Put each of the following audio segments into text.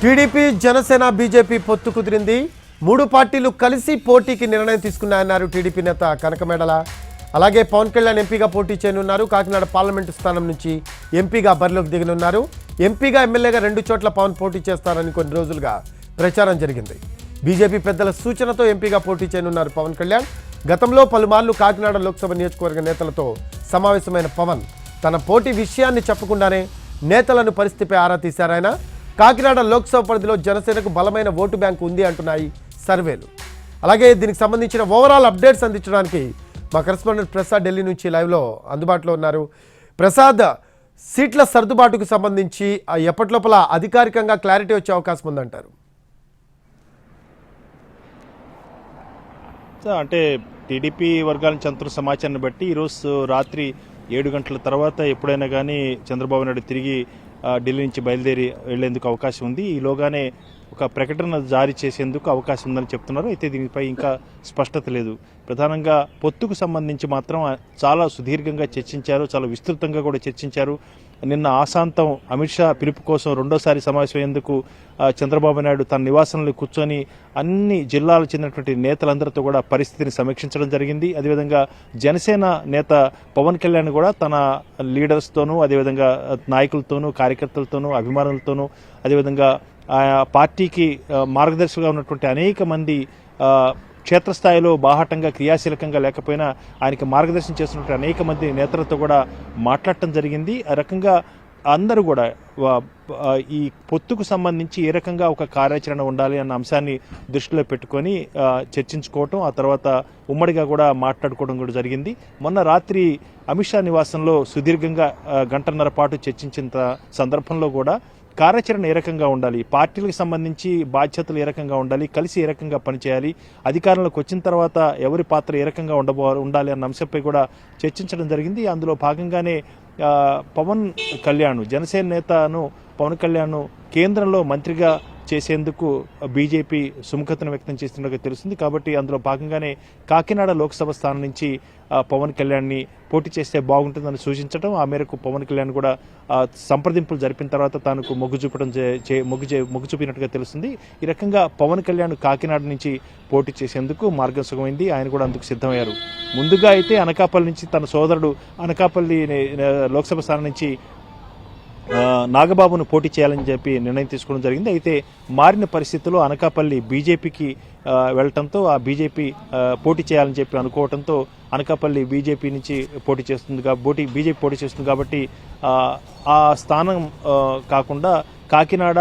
TDP Janasena BJP పొత్తు కుదిరింది. మూడు పార్టీలు కలిసి పోటీకి నిర్ణయం తీసుకున్నాయన్నారు టీడీపీ నేత కనకమేడల. అలాగే పవన్ కళ్యాణ్ ఎంపీగా పోటీ చేయనున్నారు. కాకినాడ పార్లమెంటు స్థానం నుంచి ఎంపీగా బరిలోకి దిగనున్నారు. ఎంపీగా ఎమ్మెల్యేగా 2 చోట్ల పవన్ పోటీ చేస్తారని కొన్ని రోజులుగా ప్రచారం జరిగింది. బీజేపీ పెద్దల సూచనతో ఎంపీగా పోటీ చేయనున్నారు పవన్ కళ్యాణ్. గతంలో పలుమార్లు కాకినాడ లోక్సభ నియోజకవర్గ నేతలతో సమావేశమైన పవన్ తన పోటీ విషయాన్ని చెప్పకుండానే నేతలను పరిస్థితిపై ఆరా తీశారాయన. కాకినాడ లోక్సభ పరిధిలో జనసేనకు బలమైన ఓటు బ్యాంకు ఉంది అంటున్నాయి సర్వేలు. అలాగే దీనికి సంబంధించిన ఓవరాల్ అప్డేట్స్ అందించడానికి మా కరెస్పాండెంట్ ప్రసాద్ ఢిల్లీ నుంచి లైవ్లో అందుబాటులో ఉన్నారు. ప్రసాద్, సీట్ల సర్దుబాటుకు సంబంధించి ఎప్పటిలోపల అధికారికంగా క్లారిటీ వచ్చే అవకాశం ఉందంటారు? అంటే టీడీపీ వర్గాల నుంచి అందుతున్న సమాచారాన్ని బట్టి ఈరోజు రాత్రి 7 గంటల తర్వాత ఎప్పుడైనా కానీ చంద్రబాబు నాయుడు తిరిగి ఢిల్లీ నుంచి బయలుదేరి వెళ్లేందుకు అవకాశం ఉంది. ఈలోగానే ఒక ప్రకటన జారీ చేసేందుకు అవకాశం ఉందని చెప్తున్నారు. అయితే దీనిపై ఇంకా స్పష్టత లేదు. ప్రధానంగా పొత్తుకు సంబంధించి మాత్రం చాలా సుదీర్ఘంగా చర్చించారు, చాలా విస్తృతంగా కూడా చర్చించారు. నిన్న ఆశాంతం అమిత్ షా పిలుపు కోసం రెండోసారి సమావేశమయ్యేందుకు చంద్రబాబు నాయుడు తన నివాసంలో కూర్చొని అన్ని జిల్లాలకు చెందినటువంటి నేతలందరితో కూడా పరిస్థితిని సమీక్షించడం జరిగింది. అదేవిధంగా జనసేన నేత పవన్ కళ్యాణ్ కూడా తన లీడర్స్తోనూ, అదేవిధంగా నాయకులతోనూ, కార్యకర్తలతోనూ, అభిమానులతోనూ, అదేవిధంగా పార్టీకి మార్గదర్శిగా ఉన్నటువంటి అనేక మంది క్షేత్రస్థాయిలో బాహాటంగా క్రియాశీలకంగా లేకపోయినా ఆయనకి మార్గదర్శనం చేస్తున్నటువంటి అనేక మంది నేతలతో కూడా మాట్లాడటం జరిగింది. ఆ రకంగా అందరూ కూడా ఈ పొత్తుకు సంబంధించి ఏ రకంగా ఒక కార్యాచరణ ఉండాలి అన్న అంశాన్ని దృష్టిలో పెట్టుకొని చర్చించుకోవటం, ఆ తర్వాత ఉమ్మడిగా కూడా మాట్లాడుకోవడం కూడా జరిగింది. మొన్న రాత్రి అమిత్ షా నివాసంలో సుదీర్ఘంగా గంటన్నర పాటు చర్చించిన సందర్భంలో కూడా కార్యాచరణ ఏ రకంగా ఉండాలి, పార్టీలకు సంబంధించి బాధ్యతలు ఏ రకంగా ఉండాలి, కలిసి ఏ రకంగా పనిచేయాలి, అధికారంలోకి వచ్చిన తర్వాత ఎవరి పాత్ర ఏ రకంగా ఉండాలి అన్న అంశంపై కూడా చర్చించడం జరిగింది. అందులో భాగంగానే పవన్ కళ్యాణ్, జనసేన నేతను పవన్ కళ్యాణ్ కేంద్రంలో మంత్రిగా చేసేందుకు బీజేపీ సుముఖతను వ్యక్తం చేస్తున్నట్టుగా తెలుస్తుంది. కాబట్టి అందులో భాగంగానే కాకినాడ లోక్సభ స్థానం నుంచి పవన్ కళ్యాణ్ని పోటీ చేస్తే బాగుంటుందని సూచించడం, ఆ మేరకు పవన్ కళ్యాణ్ కూడా సంప్రదింపులు జరిపిన తర్వాత తనకు మొగ్గు చూపినట్టుగా తెలుస్తుంది. ఈ రకంగా పవన్ కళ్యాణ్ కాకినాడ నుంచి పోటీ చేసేందుకు మార్గం సుగమైంది. ఆయన కూడా అందుకు సిద్ధమయ్యారు. ముందుగా అయితే అనకాపల్లి నుంచి తన సోదరుడు అనకాపల్లి లోక్సభ స్థానం నుంచి నాగబాబును పోటీ చేయాలని చెప్పి నిర్ణయం తీసుకోవడం జరిగింది. అయితే మారిన పరిస్థితుల్లో అనకాపల్లి బీజేపీకి వెళ్లటంతో ఆ బీజేపీ పోటీ చేయాలని చెప్పి అనుకోవడంతో అనకాపల్లి బీజేపీ నుంచి బీజేపీ పోటీ చేస్తుంది కాబట్టి ఆ స్థానం కాకుండా కాకినాడ,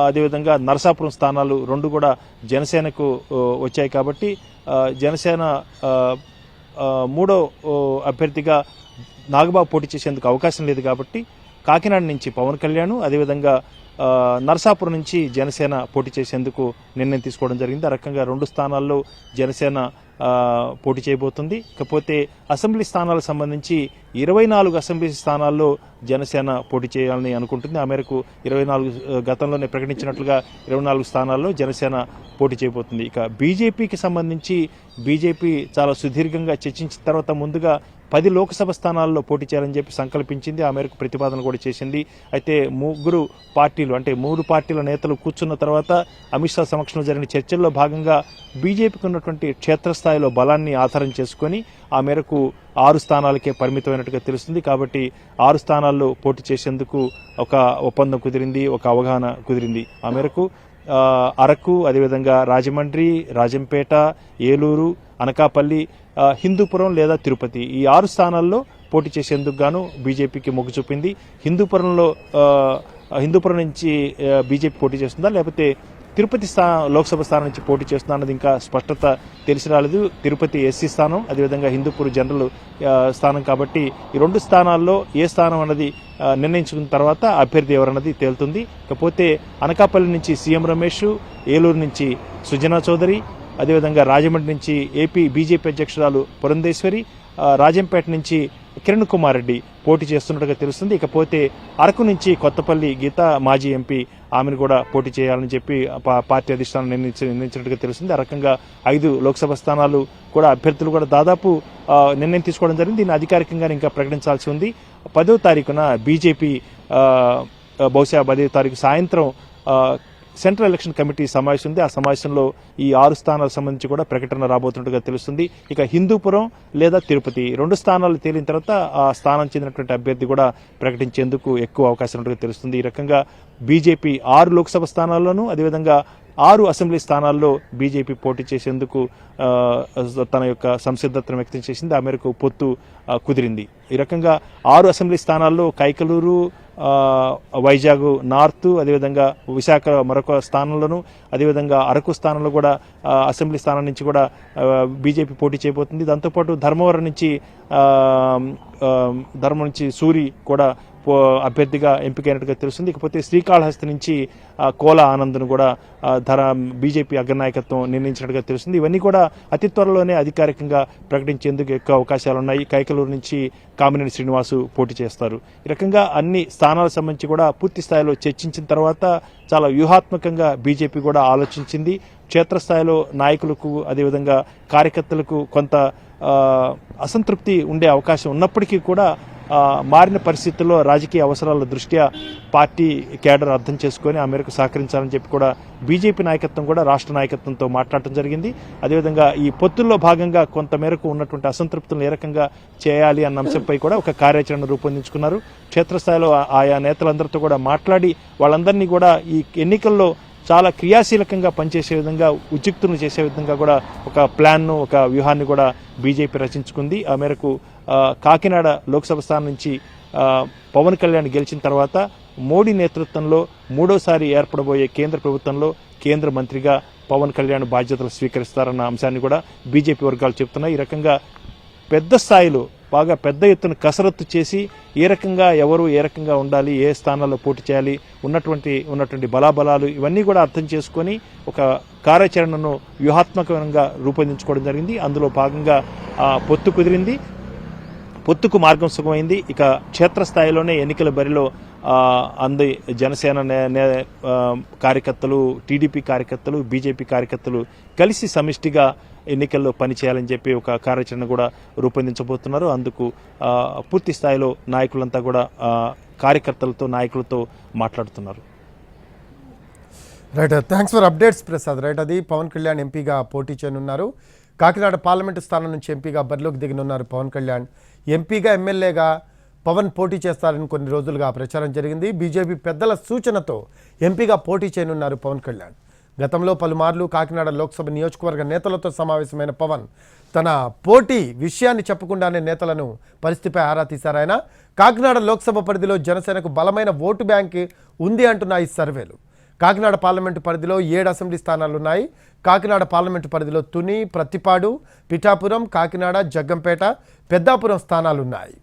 అదేవిధంగా నరసాపురం స్థానాలు 2 కూడా జనసేనకు వచ్చాయి. కాబట్టి జనసేన 3వ అభ్యర్థిగా నాగబాబు పోటీ చేసేందుకు అవకాశం లేదు. కాబట్టి కాకినాడ నుంచి పవన్ కళ్యాణ్, అదేవిధంగా నరసాపురం నుంచి జనసేన పోటీ చేసేందుకు నిర్ణయం తీసుకోవడం జరిగింది. ఆ రకంగా 2 స్థానాల్లో జనసేన పోటీ చేయబోతుంది. ఇకపోతే అసెంబ్లీ స్థానాలకు సంబంధించి 24 అసెంబ్లీ స్థానాల్లో జనసేన పోటీ చేయాలని అనుకుంటుంది. ఆ మేరకు 24 గతంలోనే ప్రకటించినట్లుగా 24 స్థానాల్లో జనసేన పోటీ చేయబోతుంది. ఇక బీజేపీకి సంబంధించి బీజేపీ చాలా సుదీర్ఘంగా చర్చించిన తర్వాత ముందుగా 10 లోక్సభ స్థానాల్లో పోటీ చేయాలని చెప్పి సంకల్పించింది. ఆ మేరకు ప్రతిపాదన కూడా చేసింది. అయితే 3 పార్టీలు, అంటే 3 పార్టీల నేతలు కూర్చున్న తర్వాత అమిత్ షా సమక్షంలో జరిగిన చర్చల్లో భాగంగా బీజేపీకి ఉన్నటువంటి క్షేత్రస్థాయిలో బలాన్ని ఆధారం చేసుకొని ఆ మేరకు 6 స్థానాలకే పరిమితమైనట్టుగా తెలుస్తుంది. కాబట్టి 6 స్థానాల్లో పోటీ చేసేందుకు ఒక ఒప్పందం కుదిరింది, ఒక అవగాహన కుదిరింది. ఆ మేరకు అరకు, అదేవిధంగా రాజమండ్రి, రాజంపేట, ఏలూరు, అనకాపల్లి, హిందూపురం లేదా తిరుపతి, ఈ 6 స్థానాల్లో పోటీ చేసేందుకు గాను బీజేపీకి మొగ్గు చూపింది. హిందూపురం నుంచి బీజేపీ పోటీ చేస్తుందా, లేకపోతే తిరుపతి లోక్సభ స్థానం నుంచి పోటీ చేస్తుందా అన్నది ఇంకా స్పష్టత తెలిసి రాలేదు. తిరుపతి ఎస్సీ స్థానం, అదేవిధంగా హిందూపూర్ జనరల్ స్థానం. కాబట్టి ఈ 2 స్థానాల్లో ఏ స్థానం అన్నది నిర్ణయించుకున్న తర్వాత అభ్యర్థి ఎవరన్నది తేలుతుంది. ఇకపోతే అనకాపల్లి నుంచి సీఎం రమేష్, ఏలూరు నుంచి సుజనా చౌదరి, అదేవిధంగా రాజమండ్రి నుంచి ఏపీ బీజేపీ అధ్యక్షురాలు పురంధేశ్వరి, రాజంపేట నుంచి కిరణ్ కుమార్ రెడ్డి పోటీ చేస్తున్నట్టుగా తెలుస్తుంది. ఇకపోతే అరకు నుంచి కొత్తపల్లి గీత, మాజీ ఎంపీ, ఆమెను కూడా పోటీ చేయాలని చెప్పి పార్టీ అధిష్టానం నిర్ణయించినట్టుగా తెలుస్తుంది. ఆ రకంగా 5 లోక్సభ స్థానాలు కూడా అభ్యర్థులు కూడా దాదాపు నిర్ణయం తీసుకోవడం జరిగింది. దీన్ని అధికారికంగా ఇంకా ప్రకటించాల్సి ఉంది. 10వ తారీఖున బీజేపీ బహుశా 10వ తారీఖు సాయంత్రం సెంట్రల్ ఎలక్షన్ కమిటీ సమావేశం ఉంది. ఆ సమావేశంలో ఈ 6 స్థానాలకు సంబంధించి కూడా ప్రకటన రాబోతున్నట్టుగా తెలుస్తుంది. ఇక హిందూపురం లేదా తిరుపతి 2 స్థానాలు తేలిన తర్వాత ఆ స్థానం చెందినటువంటి అభ్యర్థి కూడా ప్రకటించేందుకు ఎక్కువ అవకాశం ఉన్నట్టుగా తెలుస్తుంది. ఈ రకంగా బీజేపీ 6 లోక్సభ స్థానాల్లోనూ అదేవిధంగా 6 అసెంబ్లీ స్థానాల్లో బీజేపీ పోటీ చేసేందుకు తన యొక్క సంసిద్ధతను వ్యక్తం చేసింది. ఆ మేరకు పొత్తు కుదిరింది. ఈ రకంగా 6 అసెంబ్లీ స్థానాల్లో కైకలూరు, వైజాగ్ నార్త్, అదేవిధంగా విశాఖ మరొక స్థానంలోను, అదేవిధంగా అరకు స్థానంలో కూడా అసెంబ్లీ స్థానం నుంచి కూడా బీజేపీ పోటీ చేయబోతుంది. దాంతోపాటు ధర్మవరం నుంచి సూరి కూడా అభ్యర్థిగా ఎంపికైనట్టుగా తెలుస్తుంది. ఇకపోతే శ్రీకాళహస్తి నుంచి కోల ఆనంద్ను కూడా బీజేపీ అగ్రనాయకత్వం నిర్ణయించినట్టుగా తెలుస్తుంది. ఇవన్నీ కూడా అతి త్వరలోనే అధికారికంగా ప్రకటించేందుకు ఎక్కువ అవకాశాలు ఉన్నాయి. కైకలూరు నుంచి కామినేని శ్రీనివాసు పోటీ చేస్తారు. ఈ రకంగా అన్ని స్థానాలకు సంబంధించి కూడా పూర్తి స్థాయిలో చర్చించిన తర్వాత చాలా వ్యూహాత్మకంగా బీజేపీ కూడా ఆలోచించింది. క్షేత్రస్థాయిలో నాయకులకు అదేవిధంగా కార్యకర్తలకు కొంత అసంతృప్తి ఉండే అవకాశం ఉన్నప్పటికీ కూడా మారిన పరిస్థితుల్లో రాజకీయ అవసరాల దృష్ట్యా పార్టీ కేడర్ అర్థం చేసుకొని ఆ మేరకు సహకరించాలని చెప్పి కూడా బీజేపీ నాయకత్వం కూడా రాష్ట్ర నాయకత్వంతో మాట్లాడటం జరిగింది. అదేవిధంగా ఈ పొత్తుల్లో భాగంగా కొంత మేరకు ఉన్నటువంటి అసంతృప్తులను ఏ రకంగా చేయాలి అన్న అంశంపై కూడా ఒక కార్యాచరణ రూపొందించుకున్నారు. క్షేత్రస్థాయిలో ఆయా నేతలందరితో కూడా మాట్లాడి వాళ్ళందరినీ కూడా ఈ ఎన్నికల్లో చాలా క్రియాశీలకంగా పనిచేసే విధంగా, ఉద్యుక్తులను చేసే విధంగా కూడా ఒక ప్లాన్ను, ఒక వ్యూహాన్ని కూడా బీజేపీ రచించుకుంది. ఆ మేరకు కాకినాడ లోక్సభ స్థానం నుంచి పవన్ కళ్యాణ్ గెలిచిన తర్వాత మోడీ నేతృత్వంలో 3వసారి ఏర్పడబోయే కేంద్ర ప్రభుత్వంలో కేంద్ర మంత్రిగా పవన్ కళ్యాణ్ బాధ్యతలు స్వీకరిస్తారన్న అంశాన్ని కూడా బీజేపీ వర్గాలు చెబుతున్నాయి. ఈ రకంగా పెద్ద స్థాయిలో బాగా పెద్ద ఎత్తున కసరత్తు చేసి ఏ రకంగా ఎవరు ఏ రకంగా ఉండాలి, ఏ స్థానాల్లో పోటీ చేయాలి, ఉన్నటువంటి బలాబలాలు ఇవన్నీ కూడా అర్థం చేసుకొని ఒక కార్యాచరణను వ్యూహాత్మకంగా రూపొందించుకోవడం జరిగింది. అందులో భాగంగా పొత్తు కుదిరింది. పొత్తుకు మార్గం సుగమైంది. ఇక క్షేత్రస్థాయిలోనే ఎన్నికల బరిలో జనసేన కార్యకర్తలు, టీడీపీ కార్యకర్తలు, బీజేపీ కార్యకర్తలు కలిసి సమిష్టిగా ఎన్నికల్లో పనిచేయాలని చెప్పి ఒక కార్యాచరణ కూడా రూపొందించబోతున్నారు. అందుకు పూర్తి స్థాయిలో నాయకులంతా కూడా కార్యకర్తలతో, నాయకులతో మాట్లాడుతున్నారు. Right, thanks for updates Prasad. Right, అది పవన్ కళ్యాణ్ ఎంపీగా పోటీ చేయనున్నారు. కాకినాడ పార్లమెంటు స్థానం నుంచి ఎంపీగా బరిలోకి దిగనున్నారు పవన్ కళ్యాణ్. ఎంపీగా, ఎమ్మెల్యేగా పవన్ పోటీ చేస్తారని కొన్ని రోజులుగా ప్రచారం జరిగింది. బీజేపీ పెద్దల సూచనతో ఎంపీగా పోటీ చేయనున్నారు పవన్ కళ్యాణ్. గతంలో పలుమార్లు కాకినాడ లోక్సభ నియోజకవర్గ నేతలతో సమావేశమైన పవన్ తన పోటీ విషయాన్ని చెప్పకుండానే నేతలను పరిస్థితిపై ఆరా తీశారు. ఆయన కాకినాడ లోక్సభ పరిధిలో జనసేనకు బలమైన ఓటు బ్యాంక్ ఉంది అంటున్న ఈ సర్వేలు. కాకినాడ పార్లమెంటు పరిధిలో 7 అసెంబ్లీ స్థానాలున్నాయి. కాకినాడ పార్లమెంటు పరిధిలో తుని, ప్రత్తిపాడు, పిఠాపురం, కాకినాడ, జగ్గంపేట, పెద్దాపురం స్థానాలున్నాయి.